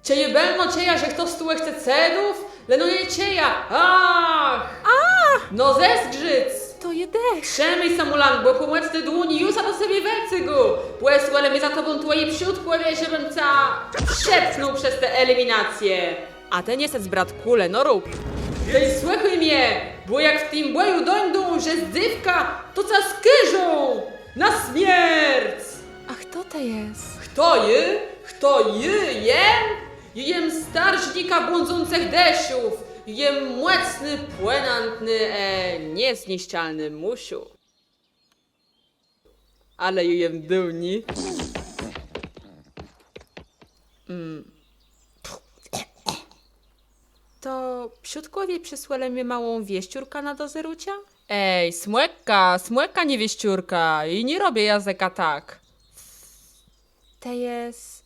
Cieje belno cieja, że kto stłe chce cedów? Leno je cieja, ach! No zezgrzyc! To je dech. Przemyj samulan, bo pomłecny dłoni jusa do sobie wecy go! Płesł, ale mnie za tobą twoje przód pływie, żebym przepchnął przez te eliminacje! A ten jest brat kule, no rób. Tej słuchaj mnie, bo jak w tym boju dojdą, że zdywka, to ca skyżą! Na śmierć! A kto to jest? Kto je? Kto jem? Jem starżnika błądzących deszów. Jem młecny, płynantny, niezniszczalny musiu. Ale jem dumni. To psiutkowie przysłali mi małą wieściórka na dozerucia? Ej, smłeka niewieściórka. I nie robię jazeka tak. To jest...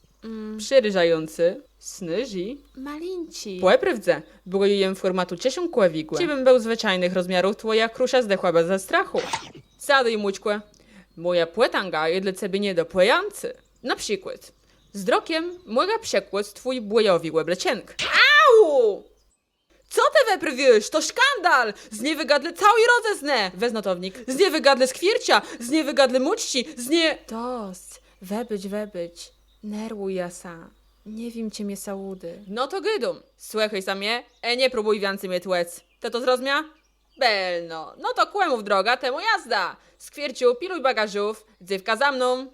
Przyryżający. Snyży. malinci. Płeprywdze, bo jem formatu ciesią kłewigłe. Ciebym był zwyczajnych rozmiarów, twoja krusza zdechła bez strachu. Sadaj mućkłe. Moja płetanga jest dla ciebie niedopłający. Na przykład, z drokiem mogę przekłać twój błojowy łeblecienk. Au! Co ty weprwiesz? To szkandal! Z niewygadle całej rozeznę! Wez notownik. Z niewygadle skwiercia, z niewygadle mućci, Dost. Webyć. Nerwuj jasa. Nie wiem cię mnie sałudy. No to gydum. Słuchaj samie, nie próbuj więcej mnie tłec. Te to zrozumia? Belno. No to kłemów droga, temu jazda. Skwierciu, piluj bagażów, dzywka za mną.